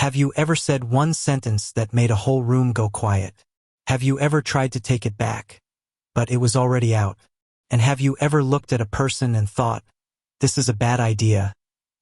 Have you ever said one sentence that made a whole room go quiet? Have you ever tried to take it back, but it was already out? And have you ever looked at a person and thought, this is a bad idea,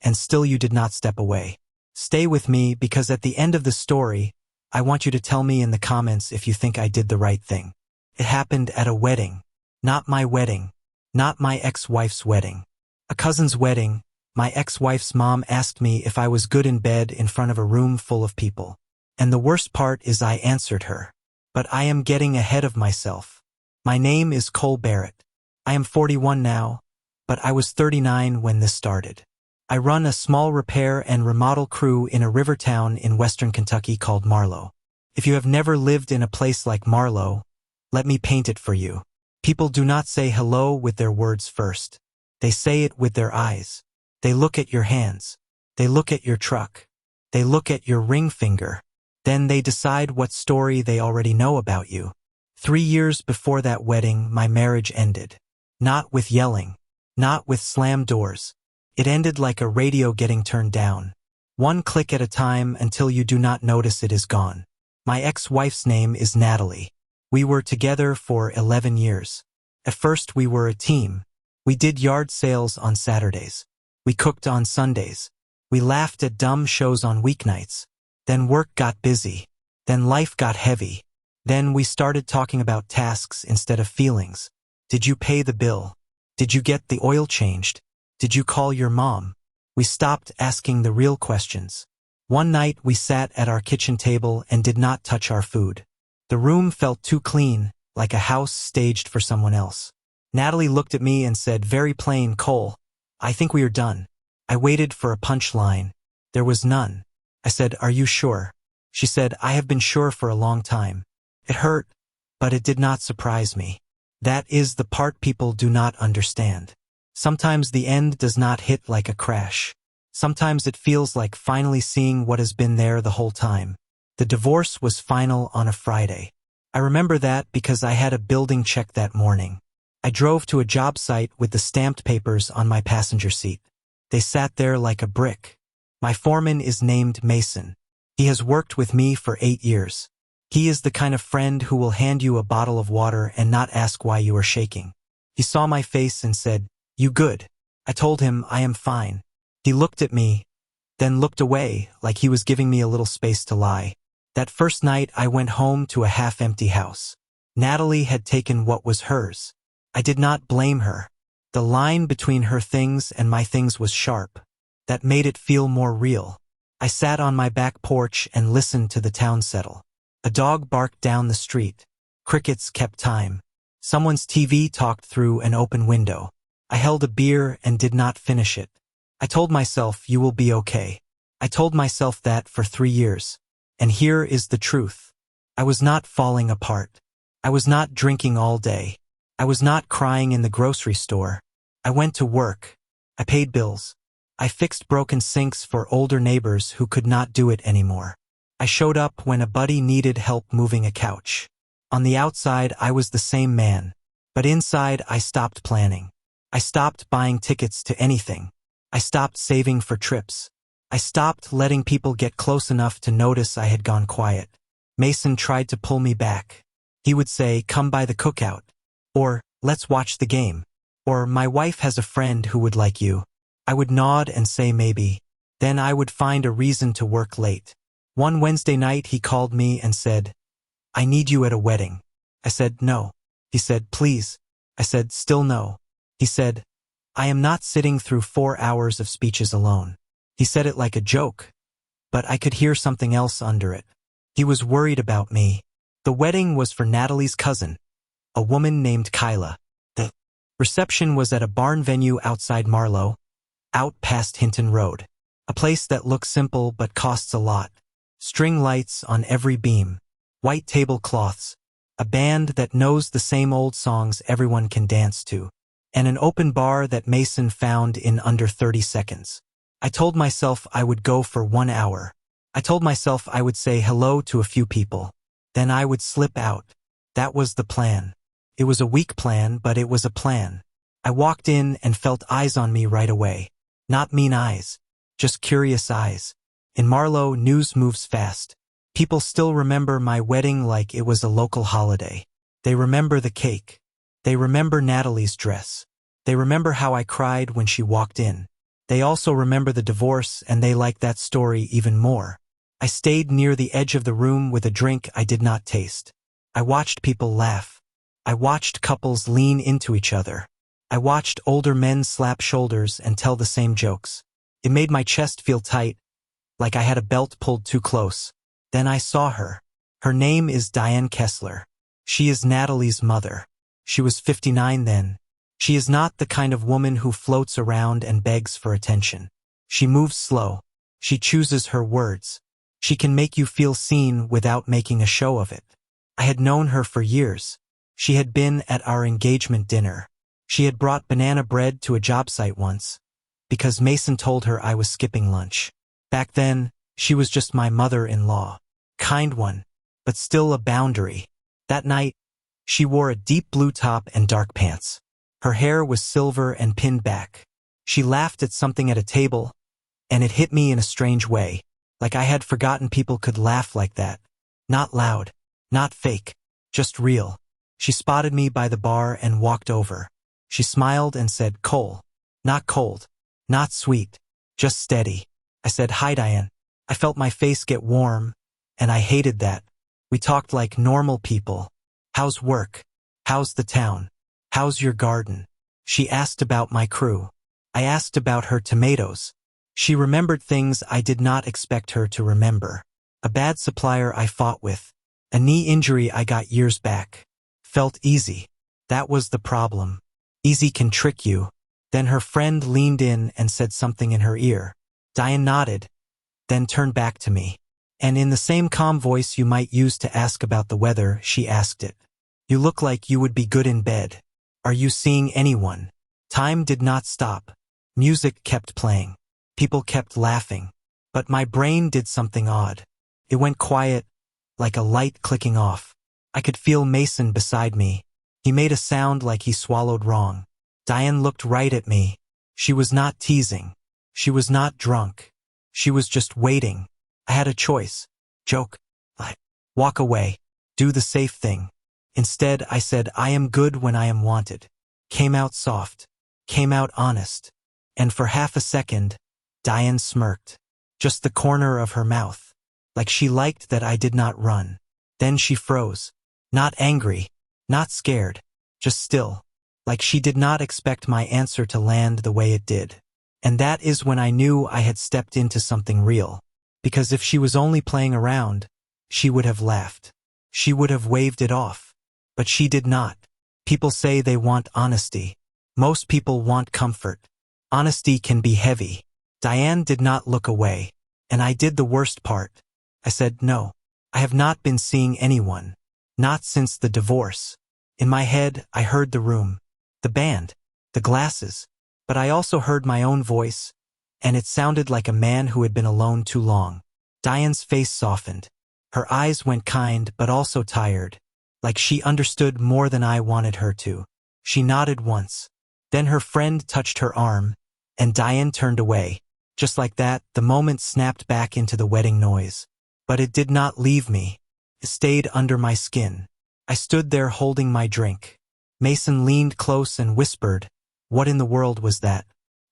and still you did not step away? Stay with me, because at the end of the story, I want you to tell me in the comments if you think I did the right thing. It happened at a wedding. Not my wedding. Not my ex-wife's wedding. A cousin's wedding. My ex-wife's mom asked me if I was good in bed in front of a room full of people. And the worst part is I answered her. But I am getting ahead of myself. My name is Cole Barrett. I am 41 now, but I was 39 when this started. I run a small repair and remodel crew in a river town in western Kentucky called Marlow. If you have never lived in a place like Marlow, let me paint it for you. People do not say hello with their words first. They say it with their eyes. They look at your hands. They look at your truck. They look at your ring finger. Then they decide what story they already know about you. 3 years before that wedding, my marriage ended. Not with yelling. Not with slammed doors. It ended like a radio getting turned down. One click at a time until you do not notice it is gone. My ex-wife's name is Natalie. We were together for 11 years. At first we were a team. We did yard sales on Saturdays. We cooked on Sundays. We laughed at dumb shows on weeknights. Then work got busy. Then life got heavy. Then we started talking about tasks instead of feelings. Did you pay the bill? Did you get the oil changed? Did you call your mom? We stopped asking the real questions. One night we sat at our kitchen table and did not touch our food. The room felt too clean, like a house staged for someone else. Natalie looked at me and said very plain, Cole, I think we are done. I waited for a punchline. There was none. I said, are you sure? She said, I have been sure for a long time. It hurt, but it did not surprise me. That is the part people do not understand. Sometimes the end does not hit like a crash. Sometimes it feels like finally seeing what has been there the whole time. The divorce was final on a Friday. I remember that because I had a building check that morning. I drove to a job site with the stamped papers on my passenger seat. They sat there like a brick. My foreman is named Mason. He has worked with me for 8 years. He is the kind of friend who will hand you a bottle of water and not ask why you are shaking. He saw my face and said, you good? I told him I am fine. He looked at me, then looked away like he was giving me a little space to lie. That first night I went home to a half-empty house. Natalie had taken what was hers. I did not blame her. The line between her things and my things was sharp. That made it feel more real. I sat on my back porch and listened to the town settle. A dog barked down the street. Crickets kept time. Someone's TV talked through an open window. I held a beer and did not finish it. I told myself, you will be okay. I told myself that for 3 years. And here is the truth. I was not falling apart. I was not drinking all day. I was not crying in the grocery store. I went to work. I paid bills. I fixed broken sinks for older neighbors who could not do it anymore. I showed up when a buddy needed help moving a couch. On the outside, I was the same man. But inside, I stopped planning. I stopped buying tickets to anything. I stopped saving for trips. I stopped letting people get close enough to notice I had gone quiet. Mason tried to pull me back. He would say, come by the cookout. Or, let's watch the game. Or, my wife has a friend who would like you. I would nod and say maybe. Then I would find a reason to work late. One Wednesday night he called me and said, I need you at a wedding. I said, no. He said, please. I said, still no. He said, I am not sitting through 4 hours of speeches alone. He said it like a joke, but I could hear something else under it. He was worried about me. The wedding was for Natalie's cousin, a woman named Kyla. The reception was at a barn venue outside Marlow, out past Hinton Road. A place that looks simple but costs a lot. String lights on every beam. White tablecloths. A band that knows the same old songs everyone can dance to. And an open bar that Mason found in under 30 seconds. I told myself I would go for 1 hour. I told myself I would say hello to a few people. Then I would slip out. That was the plan. It was a weak plan, but it was a plan. I walked in and felt eyes on me right away. Not mean eyes. Just curious eyes. In Marlow, news moves fast. People still remember my wedding like it was a local holiday. They remember the cake. They remember Natalie's dress. They remember how I cried when she walked in. They also remember the divorce, and they like that story even more. I stayed near the edge of the room with a drink I did not taste. I watched people laugh. I watched couples lean into each other. I watched older men slap shoulders and tell the same jokes. It made my chest feel tight, like I had a belt pulled too close. Then I saw her. Her name is Diane Kessler. She is Natalie's mother. She was 59 then. She is not the kind of woman who floats around and begs for attention. She moves slow. She chooses her words. She can make you feel seen without making a show of it. I had known her for years. She had been at our engagement dinner. She had brought banana bread to a job site once, because Mason told her I was skipping lunch. Back then, she was just my mother-in-law. Kind one, but still a boundary. That night, she wore a deep blue top and dark pants. Her hair was silver and pinned back. She laughed at something at a table, and it hit me in a strange way, like I had forgotten people could laugh like that. Not loud, not fake, just real. She spotted me by the bar and walked over. She smiled and said, "Cole." Not cold, not sweet, just steady. I said, "Hi, Diane." I felt my face get warm, and I hated that. We talked like normal people. "How's work? How's the town? How's your garden?" She asked about my crew. I asked about her tomatoes. She remembered things I did not expect her to remember. A bad supplier I fought with. A knee injury I got years back. Felt easy. That was the problem. Easy can trick you. Then her friend leaned in and said something in her ear. Diane nodded, then turned back to me. And in the same calm voice you might use to ask about the weather, she asked it. "You look like you would be good in bed. Are you seeing anyone?" Time did not stop. Music kept playing. People kept laughing. But my brain did something odd. It went quiet, like a light clicking off. I could feel Mason beside me. He made a sound like he swallowed wrong. Diane looked right at me. She was not teasing. She was not drunk. She was just waiting. I had a choice. Joke. Walk away. Do the safe thing. Instead, I said, "I am good when I am wanted." Came out soft. Came out honest. And for half a second, Diane smirked. Just the corner of her mouth. Like she liked that I did not run. Then she froze. Not angry. Not scared. Just still. Like she did not expect my answer to land the way it did. And that is when I knew I had stepped into something real. Because if she was only playing around, she would have laughed. She would have waved it off. But she did not. People say they want honesty. Most people want comfort. Honesty can be heavy. Diane did not look away. And I did the worst part. I said, "No. I have not been seeing anyone. Not since the divorce." In my head, I heard the room. The band. The glasses. But I also heard my own voice, and it sounded like a man who had been alone too long. Diane's face softened. Her eyes went kind but also tired, like she understood more than I wanted her to. She nodded once. Then her friend touched her arm, and Diane turned away. Just like that, the moment snapped back into the wedding noise. But it did not leave me. It stayed under my skin. I stood there holding my drink. Mason leaned close and whispered, "What in the world was that?"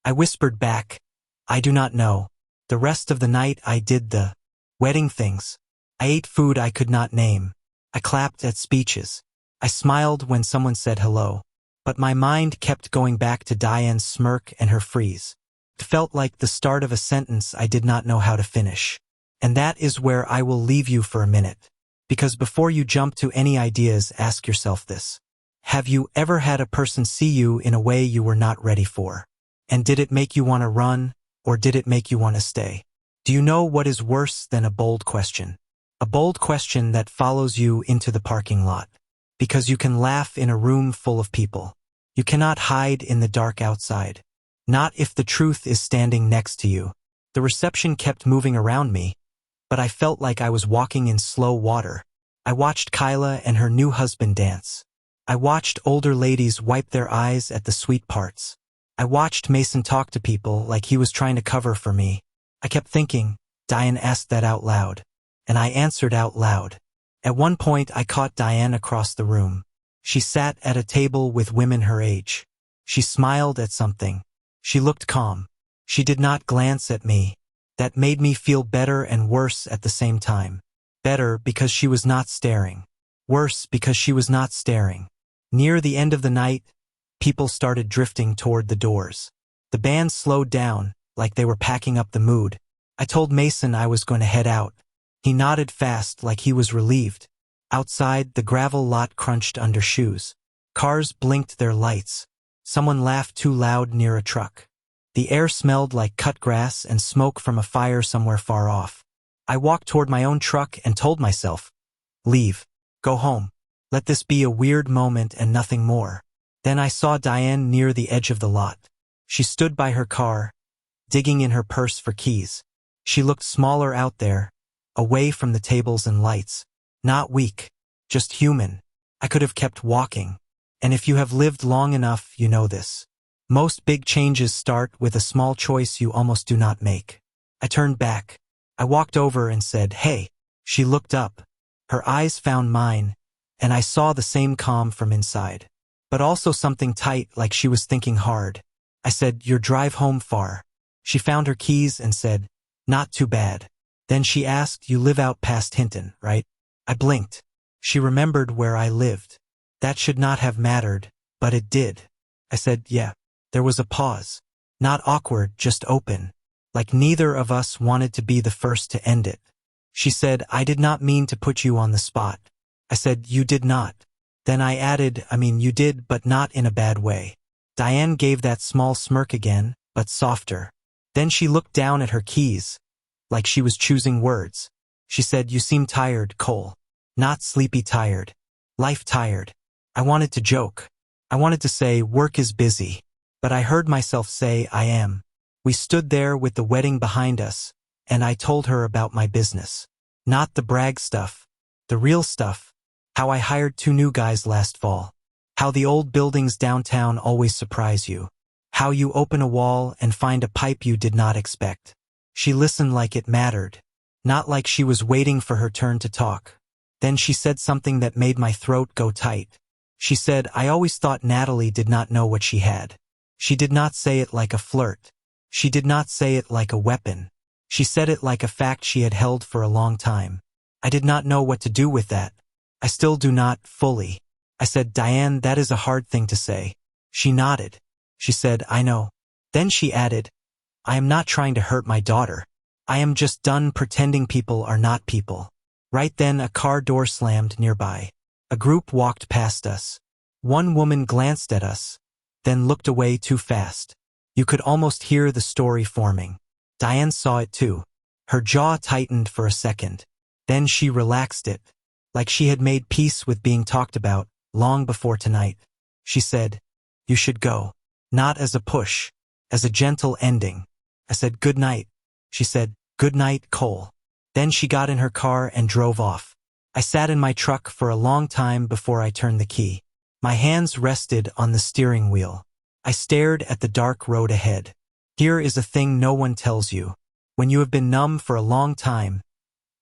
I whispered back, "I do not know." The rest of the night I did the wedding things. I ate food I could not name. I clapped at speeches. I smiled when someone said hello. But my mind kept going back to Diane's smirk and her freeze. It felt like the start of a sentence I did not know how to finish. And that is where I will leave you for a minute. Because before you jump to any ideas, ask yourself this. Have you ever had a person see you in a way you were not ready for? And did it make you want to run, or did it make you want to stay? Do you know what is worse than a bold question? A bold question that follows you into the parking lot. Because you can laugh in a room full of people. You cannot hide in the dark outside. Not if the truth is standing next to you. The reception kept moving around me, but I felt like I was walking in slow water. I watched Kyla and her new husband dance. I watched older ladies wipe their eyes at the sweet parts. I watched Mason talk to people like he was trying to cover for me. I kept thinking, Diane asked that out loud. And I answered out loud. At one point I caught Diane across the room. She sat at a table with women her age. She smiled at something. She looked calm. She did not glance at me. That made me feel better and worse at the same time. Better because she was not staring. Worse because she was not staring. Near the end of the night, people started drifting toward the doors. The band slowed down, like they were packing up the mood. I told Mason I was going to head out. He nodded fast like he was relieved. Outside, the gravel lot crunched under shoes. Cars blinked their lights. Someone laughed too loud near a truck. The air smelled like cut grass and smoke from a fire somewhere far off. I walked toward my own truck and told myself, leave. Go home. Let this be a weird moment and nothing more. Then I saw Diane near the edge of the lot. She stood by her car, digging in her purse for keys. She looked smaller out there, away from the tables and lights. Not weak, just human. I could have kept walking. And if you have lived long enough, you know this. Most big changes start with a small choice you almost do not make. I turned back. I walked over and said, hey. She looked up. Her eyes found mine, and I saw the same calm from inside. But also something tight, like she was thinking hard. I said, your drive home far. She found her keys and said, not too bad. Then she asked, you live out past Hinton, right? I blinked. She remembered where I lived. That should not have mattered, but it did. I said, yeah. There was a pause. Not awkward, just open. Like neither of us wanted to be the first to end it. She said, I did not mean to put you on the spot. I said, you did not. Then I added, you did, but not in a bad way. Diane gave that small smirk again, but softer. Then she looked down at her keys, like she was choosing words. She said, you seem tired, Cole. Not sleepy tired. Life tired. I wanted to joke. I wanted to say, work is busy. But I heard myself say, I am. We stood there with the wedding behind us, and I told her about my business. Not the brag stuff. The real stuff. How I hired 2 new guys last fall. How the old buildings downtown always surprise you. How you open a wall and find a pipe you did not expect. She listened like it mattered. Not like she was waiting for her turn to talk. Then she said something that made my throat go tight. She said, I always thought Natalie did not know what she had. She did not say it like a flirt. She did not say it like a weapon. She said it like a fact she had held for a long time. I did not know what to do with that. I still do not, fully. I said, Diane, that is a hard thing to say. She nodded. She said, I know. Then she added, I am not trying to hurt my daughter. I am just done pretending people are not people. Right then a car door slammed nearby. A group walked past us. One woman glanced at us, then looked away too fast. You could almost hear the story forming. Diane saw it too. Her jaw tightened for a second. Then she relaxed it, like she had made peace with being talked about, long before tonight. She said, you should go. Not as a push, as a gentle ending. I said, good night. She said, good night, Cole. Then she got in her car and drove off. I sat in my truck for a long time before I turned the key. My hands rested on the steering wheel. I stared at the dark road ahead. Here is a thing no one tells you. When you have been numb for a long time,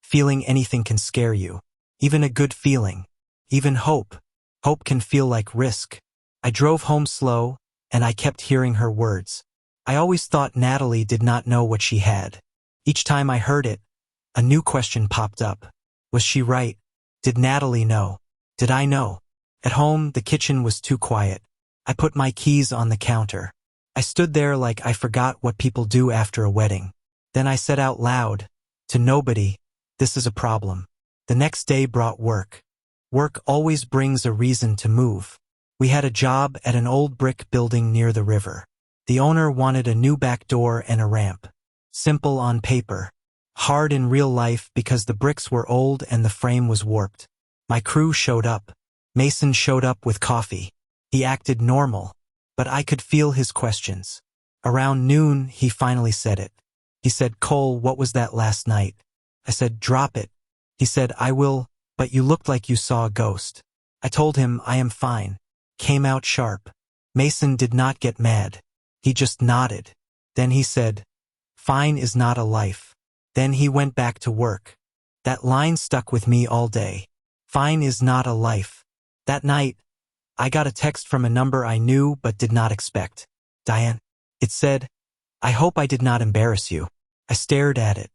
feeling anything can scare you. Even a good feeling. Even hope. Hope can feel like risk. I drove home slow, and I kept hearing her words. I always thought Natalie did not know what she had. Each time I heard it, a new question popped up. Was she right? Did Natalie know? Did I know? At home, the kitchen was too quiet. I put my keys on the counter. I stood there like I forgot what people do after a wedding. Then I said out loud, to nobody, this is a problem. The next day brought work. Work always brings a reason to move. We had a job at an old brick building near the river. The owner wanted a new back door and a ramp. Simple on paper. Hard in real life because the bricks were old and the frame was warped. My crew showed up. Mason showed up with coffee. He acted normal, but I could feel his questions. Around noon, he finally said it. He said, Cole, what was that last night? I said, drop it. He said, I will, but you looked like you saw a ghost. I told him, I am fine. Came out sharp. Mason did not get mad. He just nodded. Then he said, fine is not a life. Then he went back to work. That line stuck with me all day. Fine is not a life. That night, I got a text from a number I knew but did not expect. Diane. It said, "I hope I did not embarrass you." I stared at it.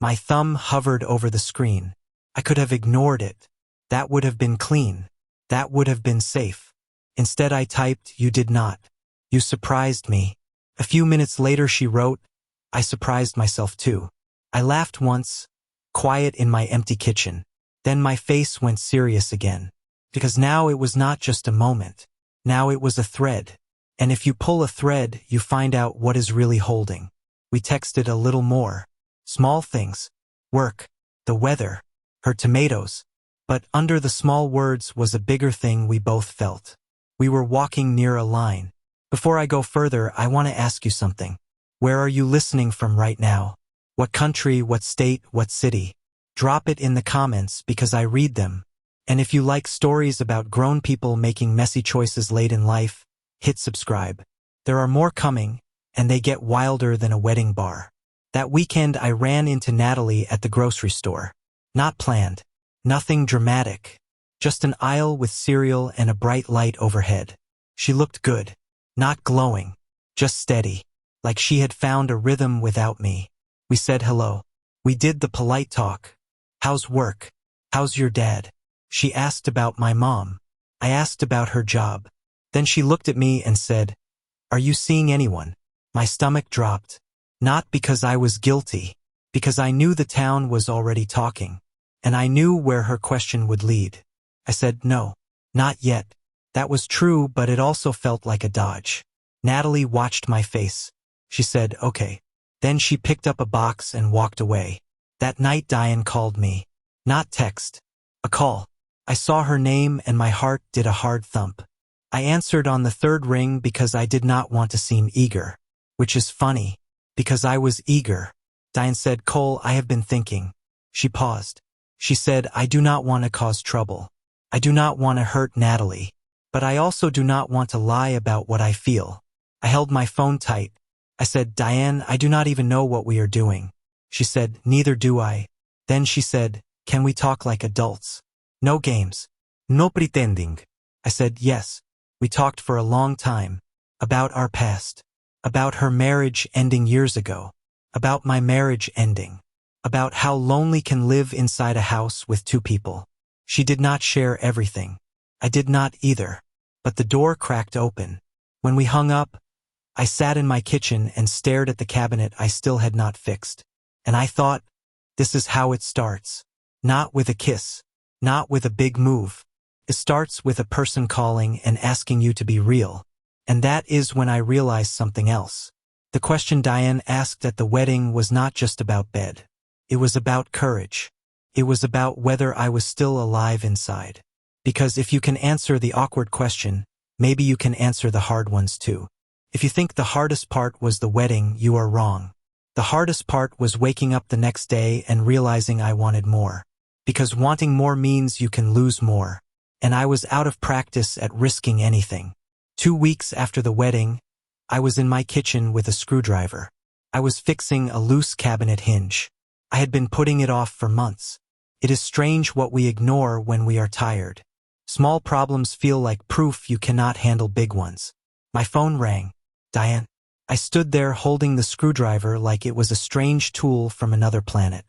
My thumb hovered over the screen. I could have ignored it. That would have been clean. That would have been safe. Instead I typed, "You did not. You surprised me." A few minutes later she wrote, "I surprised myself too." I laughed once, quiet in my empty kitchen. Then my face went serious again. Because now it was not just a moment. Now it was a thread. And if you pull a thread, you find out what is really holding. We texted a little more. Small things. Work. The weather. Her tomatoes. But under the small words was a bigger thing we both felt. We were walking near a line. Before I go further, I want to ask you something. Where are you listening from right now? What country, what state, what city? Drop it in the comments because I read them. And if you like stories about grown people making messy choices late in life, hit subscribe. There are more coming, and they get wilder than a wedding bar. That weekend I ran into Natalie at the grocery store. Not planned. Nothing dramatic. Just an aisle with cereal and a bright light overhead. She looked good. Not glowing. Just steady. Like she had found a rhythm without me. We said hello. We did the polite talk. How's work? How's your dad? She asked about my mom. I asked about her job. Then she looked at me and said, "Are you seeing anyone?" My stomach dropped. Not because I was guilty. Because I knew the town was already talking. And I knew where her question would lead. I said, "No. Not yet." That was true, but it also felt like a dodge. Natalie watched my face. She said, "Okay." Then she picked up a box and walked away. That night Diane called me. Not text. A call. I saw her name and my heart did a hard thump. I answered on the third ring because I did not want to seem eager. Which is funny. Because I was eager. Diane said, "Cole, I have been thinking." She paused. She said, "I do not want to cause trouble. I do not want to hurt Natalie. But I also do not want to lie about what I feel." I held my phone tight. I said, "Diane, I do not even know what we are doing." She said, "Neither do I." Then she said, "Can we talk like adults? No games. No pretending." I said, "Yes." We talked for a long time. About our past. About her marriage ending years ago. About my marriage ending. About how lonely can live inside a house with two people. She did not share everything. I did not either. But the door cracked open. When we hung up, I sat in my kitchen and stared at the cabinet I still had not fixed. And I thought, this is how it starts. Not with a kiss. Not with a big move. It starts with a person calling and asking you to be real. And that is when I realized something else. The question Diane asked at the wedding was not just about bed. It was about courage. It was about whether I was still alive inside. Because if you can answer the awkward question, maybe you can answer the hard ones too. If you think the hardest part was the wedding, you are wrong. The hardest part was waking up the next day and realizing I wanted more. Because wanting more means you can lose more. And I was out of practice at risking anything. 2 weeks after the wedding, I was in my kitchen with a screwdriver. I was fixing a loose cabinet hinge. I had been putting it off for months. It is strange what we ignore when we are tired. Small problems feel like proof you cannot handle big ones. My phone rang. Diane. I stood there holding the screwdriver like it was a strange tool from another planet.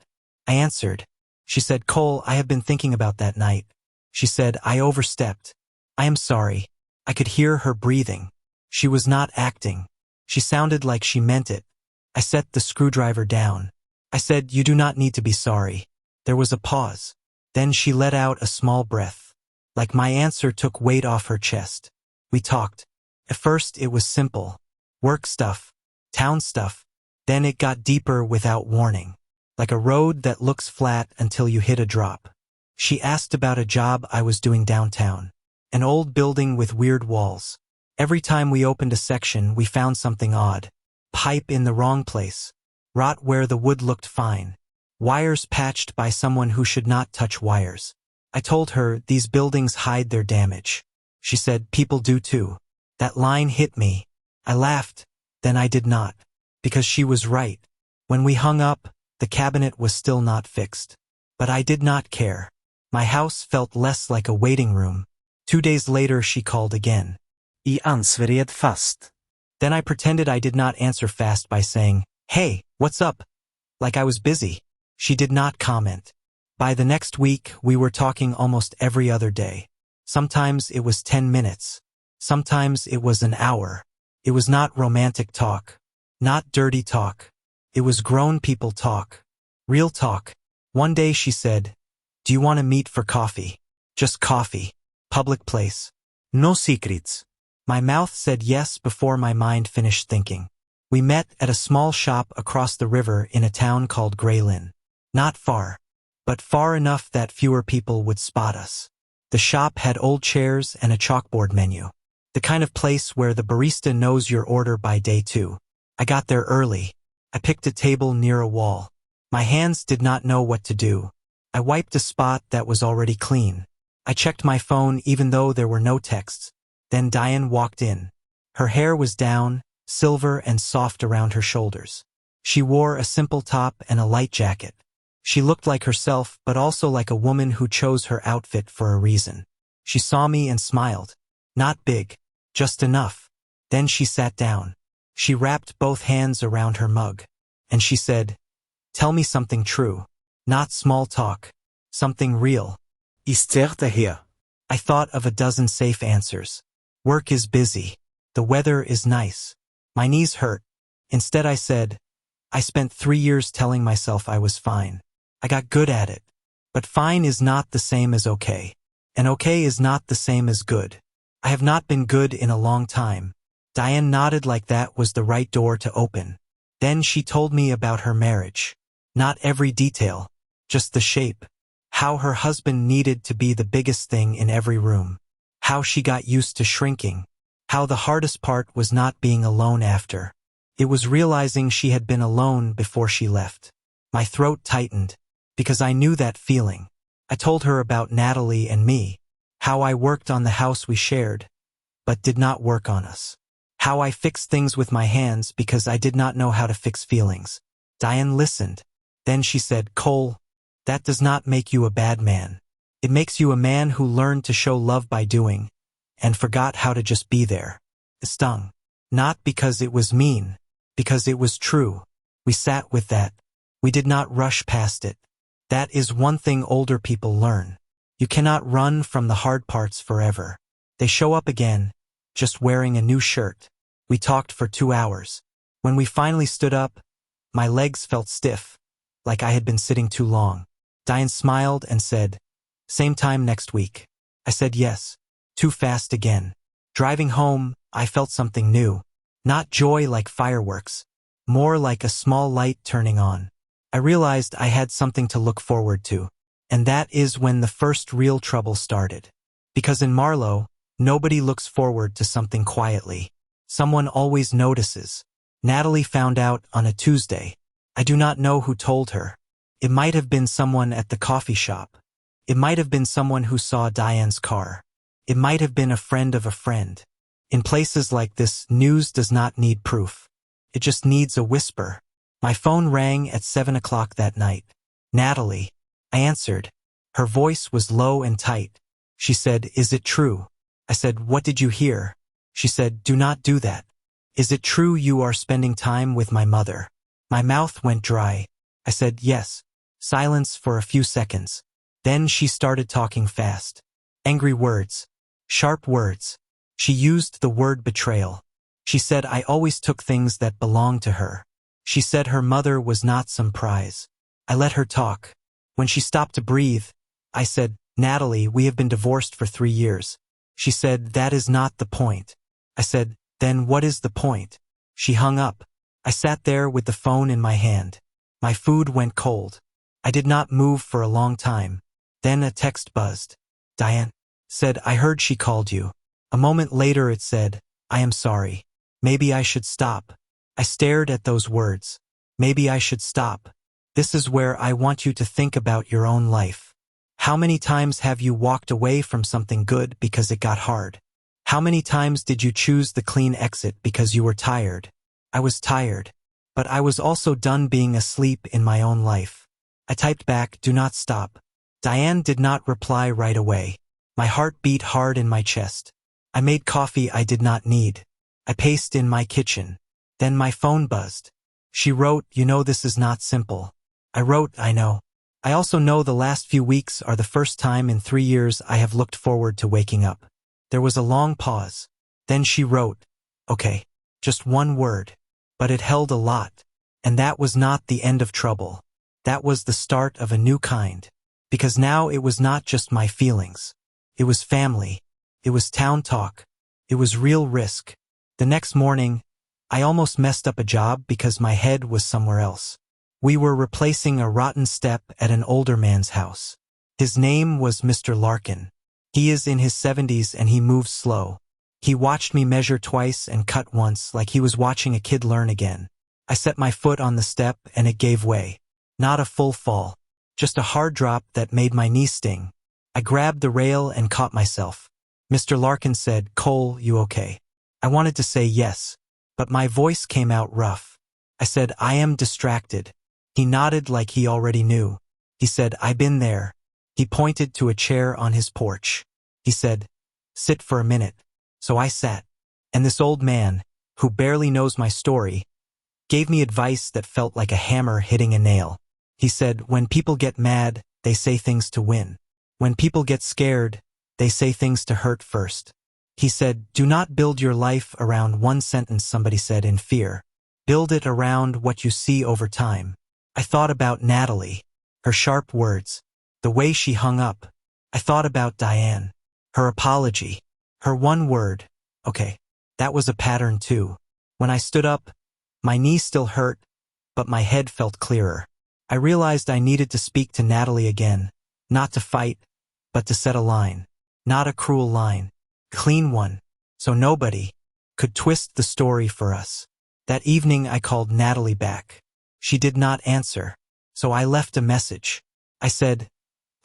I answered. She said, "Cole, I have been thinking about that night." She said, "I overstepped. I am sorry." I could hear her breathing. She was not acting. She sounded like she meant it. I set the screwdriver down. I said, "You do not need to be sorry." There was a pause. Then she let out a small breath. Like my answer took weight off her chest. We talked. At first it was simple. Work stuff. Town stuff. Then it got deeper without warning. Like a road that looks flat until you hit a drop. She asked about a job I was doing downtown. An old building with weird walls. Every time we opened a section, we found something odd. Pipe in the wrong place. Rot where the wood looked fine. Wires patched by someone who should not touch wires. I told her these buildings hide their damage. She said, "People do too." That line hit me. I laughed, then I did not. Because she was right. When we hung up, The cabinet was still not fixed. But I did not care. My house felt less like a waiting room. 2 days later she called again. Ansvarig fast. Then I pretended I did not answer fast by saying, "Hey, what's up?" Like I was busy. She did not comment. By the next week, we were talking almost every other day. Sometimes it was 10 minutes. Sometimes it was an hour. It was not romantic talk. Not dirty talk. It was grown people talk. Real talk. One day she said, "Do you want to meet for coffee? Just coffee. Public place. No secrets." My mouth said yes before my mind finished thinking. We met at a small shop across the river in a town called Graylin. Not far, but far enough that fewer people would spot us. The shop had old chairs and a chalkboard menu. The kind of place where the barista knows your order by day 2. I got there early. I picked a table near a wall. My hands did not know what to do. I wiped a spot that was already clean. I checked my phone even though there were no texts. Then Diane walked in. Her hair was down, silver and soft around her shoulders. She wore a simple top and a light jacket. She looked like herself, but also like a woman who chose her outfit for a reason. She saw me and smiled. Not big, just enough. Then she sat down. She wrapped both hands around her mug. And she said, "Tell me something true. Not small talk. Something real." Here. I thought of a dozen safe answers. Work is busy. The weather is nice. My knees hurt. Instead I said, "I spent 3 years telling myself I was fine. I got good at it. But fine is not the same as okay. And okay is not the same as good. I have not been good in a long time." Diane nodded like that was the right door to open. Then she told me about her marriage. Not every detail, just the shape. How her husband needed to be the biggest thing in every room. How she got used to shrinking. How the hardest part was not being alone after. It was realizing she had been alone before she left. My throat tightened, because I knew that feeling. I told her about Natalie and me. How I worked on the house we shared, but did not work on us. How I fixed things with my hands because I did not know how to fix feelings. Diane listened. Then she said, "Cole, that does not make you a bad man. It makes you a man who learned to show love by doing, and forgot how to just be there." It stung. Not because it was mean, because it was true. We sat with that. We did not rush past it. That is one thing older people learn. You cannot run from the hard parts forever. They show up again, just wearing a new shirt. We talked for 2 hours. When we finally stood up, my legs felt stiff, like I had been sitting too long. Diane smiled and said, "Same time next week." I said yes. Too fast again. Driving home, I felt something new. Not joy like fireworks. More like a small light turning on. I realized I had something to look forward to. And that is when the first real trouble started. Because in Marlowe, nobody looks forward to something quietly. Someone always notices. Natalie found out on a Tuesday. I do not know who told her. It might have been someone at the coffee shop. It might have been someone who saw Diane's car. It might have been a friend of a friend. In places like this, news does not need proof. It just needs a whisper. My phone rang at 7 o'clock that night. "Natalie." I answered. Her voice was low and tight. She said, "Is it true?" I said, "What did you hear?" She said, "Do not do that. Is it true you are spending time with my mother?" My mouth went dry. I said, "Yes." Silence for a few seconds. Then she started talking fast. Angry words. Sharp words. She used the word betrayal. She said I always took things that belonged to her. She said her mother was not some prize. I let her talk. When she stopped to breathe, I said, "Natalie, we have been divorced for 3 years." She said, "That is not the point." I said, "Then what is the point?" She hung up. I sat there with the phone in my hand. My food went cold. I did not move for a long time. Then a text buzzed. "Diane," said, "I heard she called you." A moment later it said, "I am sorry. Maybe I should stop." I stared at those words. Maybe I should stop. This is where I want you to think about your own life. How many times have you walked away from something good because it got hard? How many times did you choose the clean exit because you were tired? I was tired. But I was also done being asleep in my own life. I typed back, "Do not stop." Diane did not reply right away. My heart beat hard in my chest. I made coffee I did not need. I paced in my kitchen. Then my phone buzzed. She wrote, "You know this is not simple." I wrote, "I know. I also know the last few weeks are the first time in 3 years I have looked forward to waking up." There was a long pause. Then she wrote, "Okay, just one word." But it held a lot. And that was not the end of trouble. That was the start of a new kind. Because now it was not just my feelings. It was family. It was town talk. It was real risk. The next morning, I almost messed up a job because my head was somewhere else. We were replacing a rotten step at an older man's house. His name was Mr. Larkin. He is in his 70s and he moves slow. He watched me measure twice and cut once like he was watching a kid learn again. I set my foot on the step and it gave way. Not a full fall. Just a hard drop that made my knee sting. I grabbed the rail and caught myself. Mr. Larkin said, "Cole, you okay?" I wanted to say yes, but my voice came out rough. I said, "I am distracted." He nodded like he already knew. He said, "I've been there." He pointed to a chair on his porch. He said, "Sit for a minute." So I sat. And this old man, who barely knows my story, gave me advice that felt like a hammer hitting a nail. He said, "When people get mad, they say things to win. When people get scared, they say things to hurt first." He said, "Do not build your life around one sentence somebody said in fear. Build it around what you see over time." I thought about Natalie, her sharp words, the way she hung up. I thought about Diane, her apology, her one word, "Okay." That was a pattern too. When I stood up, my knee still hurt, but my head felt clearer. I realized I needed to speak to Natalie again, not to fight, but to set a line. Not a cruel line, clean one, so nobody could twist the story for us. That evening I called Natalie back. She did not answer, so I left a message. I said,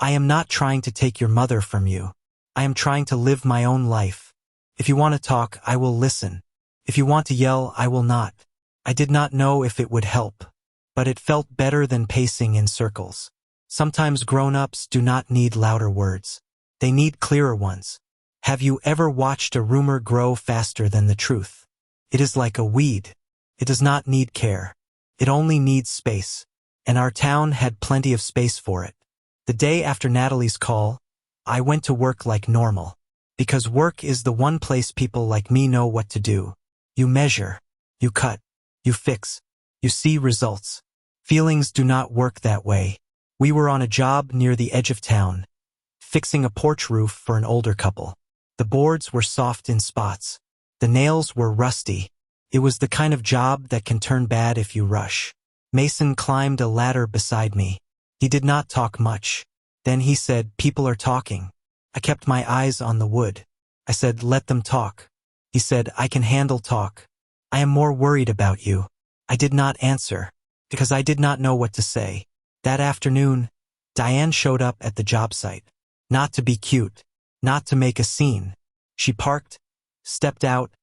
"I am not trying to take your mother from you. I am trying to live my own life. If you want to talk, I will listen. If you want to yell, I will not." I did not know if it would help, but it felt better than pacing in circles. Sometimes grown-ups do not need louder words. They need clearer ones. Have you ever watched a rumor grow faster than the truth? It is like a weed. It does not need care. It only needs space. And our town had plenty of space for it. The day after Natalie's call, I went to work like normal. Because work is the one place people like me know what to do. You measure. You cut. You fix. You see results. Feelings do not work that way. We were on a job near the edge of town, fixing a porch roof for an older couple. The boards were soft in spots. The nails were rusty. It was the kind of job that can turn bad if you rush. Mason climbed a ladder beside me. He did not talk much. Then he said, "People are talking." I kept my eyes on the wood. I said, "Let them talk." He said, "I can handle talk. I am more worried about you." I did not answer, because I did not know what to say. That afternoon, Diane showed up at the job site. Not to be cute, not to make a scene. She parked, stepped out,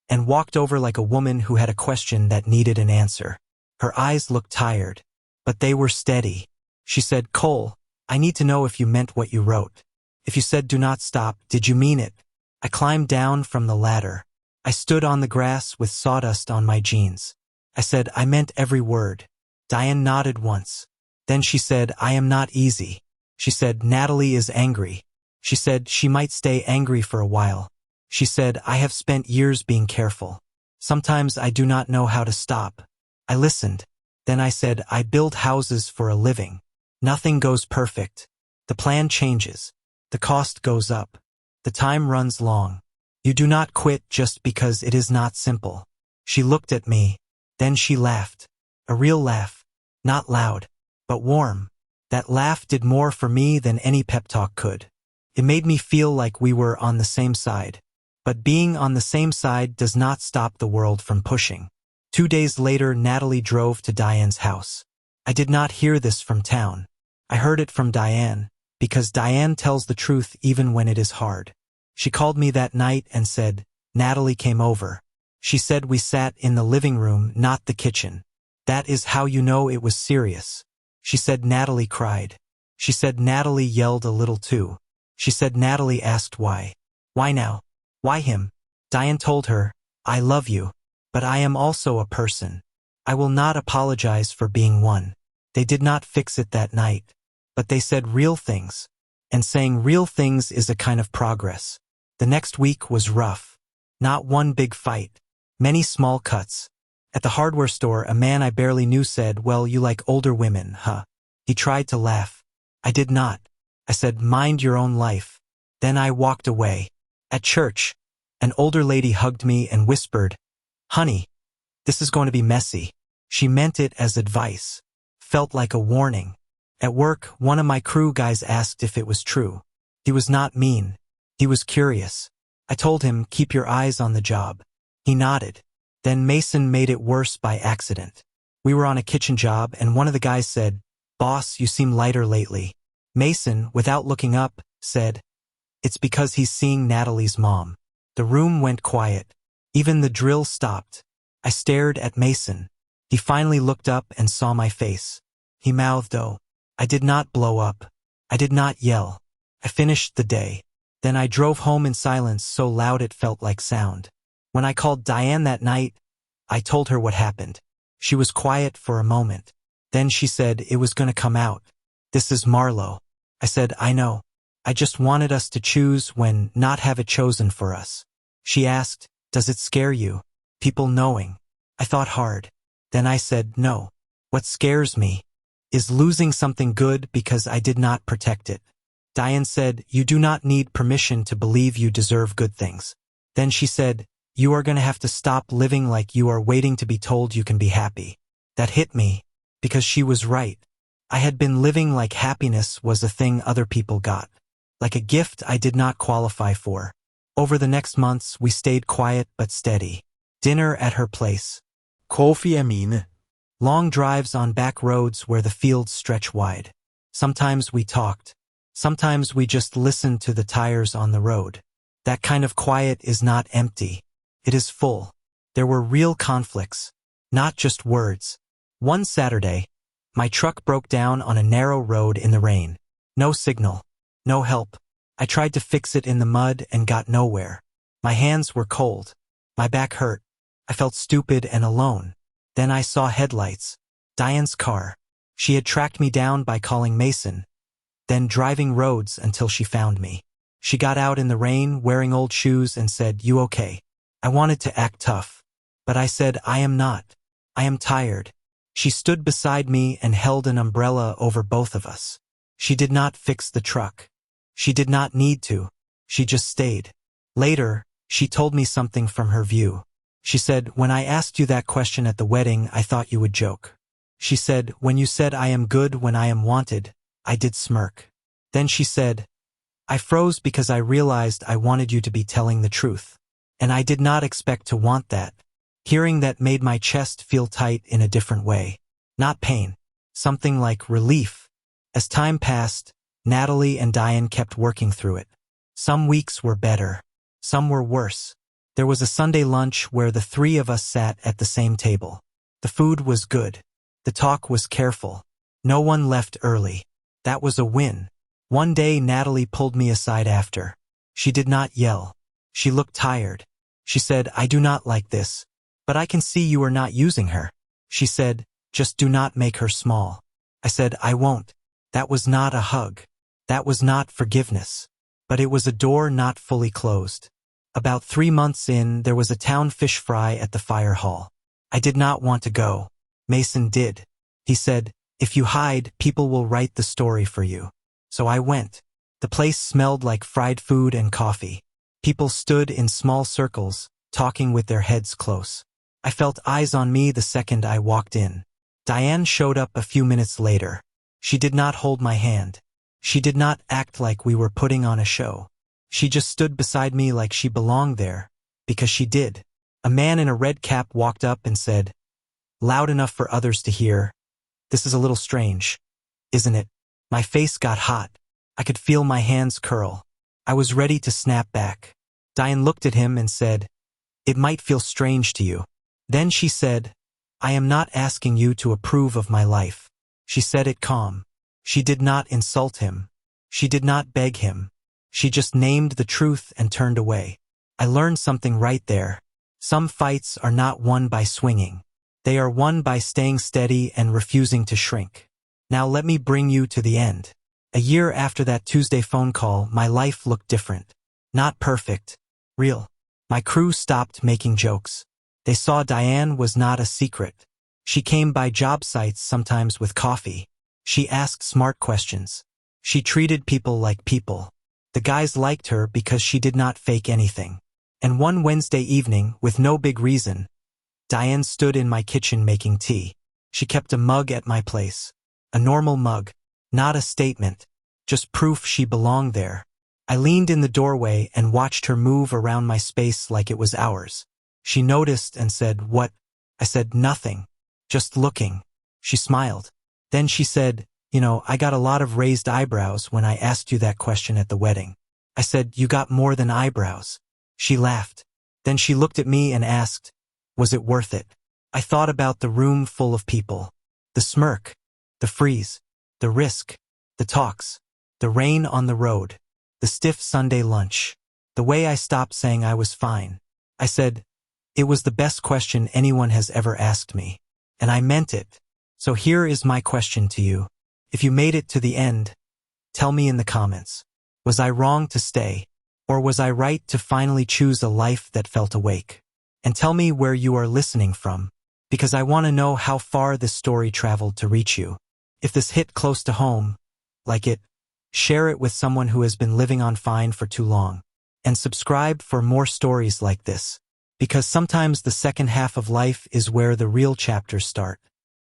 and walked over like a woman who had a question that needed an answer. Her eyes looked tired, but they were steady. She said, "Cole, I need to know if you meant what you wrote. If you said do not stop, did you mean it?" I climbed down from the ladder. I stood on the grass with sawdust on my jeans. I said, "I meant every word." Diane nodded once. Then she said, "I am not easy." She said, "Natalie is angry." She said she might stay angry for a while. She said, "I have spent years being careful. Sometimes I do not know how to stop." I listened. Then I said, "I build houses for a living. Nothing goes perfect. The plan changes. The cost goes up. The time runs long. You do not quit just because it is not simple." She looked at me. Then she laughed. A real laugh. Not loud, but warm. That laugh did more for me than any pep talk could. It made me feel like we were on the same side. But being on the same side does not stop the world from pushing. 2 days later, Natalie drove to Diane's house. I did not hear this from town. I heard it from Diane, because Diane tells the truth even when it is hard. She called me that night and said, "Natalie came over." She said we sat in the living room, not the kitchen. That is how you know it was serious. She said Natalie cried. She said Natalie yelled a little too. She said Natalie asked why. Why now? Why him? Diane told her, I love you, but I am also a person. I will not apologize for being one. They did not fix it that night, but they said real things. And saying real things is a kind of progress. The next week was rough. Not one big fight. Many small cuts. At the hardware store, a man I barely knew said, well, you like older women, huh? He tried to laugh. I did not. I said, mind your own life. Then I walked away. At church, an older lady hugged me and whispered, honey, this is going to be messy. She meant it as advice. Felt like a warning. At work, one of my crew guys asked if it was true. He was not mean. He was curious. I told him, keep your eyes on the job. He nodded. Then Mason made it worse by accident. We were on a kitchen job and one of the guys said, boss, you seem lighter lately. Mason, without looking up, said, it's because he's seeing Natalie's mom. The room went quiet. Even the drill stopped. I stared at Mason. He finally looked up and saw my face. He mouthed, oh. I did not blow up. I did not yell. I finished the day. Then I drove home in silence so loud it felt like sound. When I called Diane that night, I told her what happened. She was quiet for a moment. Then she said it was going to come out. This is Marlo. I said, I know. I just wanted us to choose when not have it chosen for us. She asked, does it scare you? People knowing. I thought hard. Then I said, no. What scares me is losing something good because I did not protect it. Diane said, you do not need permission to believe you deserve good things. Then she said, you are going to have to stop living like you are waiting to be told you can be happy. That hit me, because she was right. I had been living like happiness was a thing other people got, like a gift I did not qualify for. Over the next months, we stayed quiet but steady. Dinner at her place. Koffie är mine. Long drives on back roads where the fields stretch wide. Sometimes we talked. Sometimes we just listened to the tires on the road. That kind of quiet is not empty. It is full. There were real conflicts, not just words. One Saturday, my truck broke down on a narrow road in the rain. No signal. No help. I tried to fix it in the mud and got nowhere. My hands were cold. My back hurt. I felt stupid and alone. Then I saw headlights. Diane's car. She had tracked me down by calling Mason, then driving roads until she found me. She got out in the rain, wearing old shoes, and said, you okay? I wanted to act tough, but I said, I am not. I am tired. She stood beside me and held an umbrella over both of us. She did not fix the truck. She did not need to. She just stayed. Later, she told me something from her view. She said, when I asked you that question at the wedding, I thought you would joke. She said, when you said I am good when I am wanted, I did smirk. Then she said, I froze because I realized I wanted you to be telling the truth. And I did not expect to want that. Hearing that made my chest feel tight in a different way. Not pain. Something like relief. As time passed, Natalie and Diane kept working through it. Some weeks were better. Some were worse. There was a Sunday lunch where the three of us sat at the same table. The food was good. The talk was careful. No one left early. That was a win. One day Natalie pulled me aside after. She did not yell. She looked tired. She said, I do not like this, but I can see you are not using her. She said, just do not make her small. I said, I won't. That was not a hug. That was not forgiveness. But it was a door not fully closed. About 3 months in, there was a town fish fry at the fire hall. I did not want to go. Mason did. He said, if you hide, people will write the story for you. So I went. The place smelled like fried food and coffee. People stood in small circles, talking with their heads close. I felt eyes on me the second I walked in. Diane showed up a few minutes later. She did not hold my hand. She did not act like we were putting on a show. She just stood beside me like she belonged there, because she did. A man in a red cap walked up and said, loud enough for others to hear, this is a little strange, isn't it? My face got hot. I could feel my hands curl. I was ready to snap back. Diane looked at him and said, it might feel strange to you. Then she said, I am not asking you to approve of my life. She said it calm. She did not insult him. She did not beg him. She just named the truth and turned away. I learned something right there. Some fights are not won by swinging. They are won by staying steady and refusing to shrink. Now let me bring you to the end. A year after that Tuesday phone call, my life looked different. Not perfect. Real. My crew stopped making jokes. They saw Diane was not a secret. She came by job sites sometimes with coffee. She asked smart questions. She treated people like people. The guys liked her because she did not fake anything. And one Wednesday evening, with no big reason, Diane stood in my kitchen making tea. She kept a mug at my place. A normal mug. Not a statement. Just proof she belonged there. I leaned in the doorway and watched her move around my space like it was ours. She noticed and said, "What?" I said, "Nothing. Just looking." She smiled. Then she said, I got a lot of raised eyebrows when I asked you that question at the wedding." I said, "You got more than eyebrows." She laughed. Then she looked at me and asked, "Was it worth it?" I thought about the room full of people. The smirk. The freeze. The risk. The talks. The rain on the road. The stiff Sunday lunch. The way I stopped saying I was fine. I said, "It was the best question anyone has ever asked me." And I meant it. So here is my question to you. If you made it to the end, tell me in the comments. Was I wrong to stay? Or was I right to finally choose a life that felt awake? And tell me where you are listening from, because I want to know how far this story traveled to reach you. If this hit close to home, like it, share it with someone who has been living on fine for too long. And subscribe for more stories like this, because sometimes the second half of life is where the real chapters start.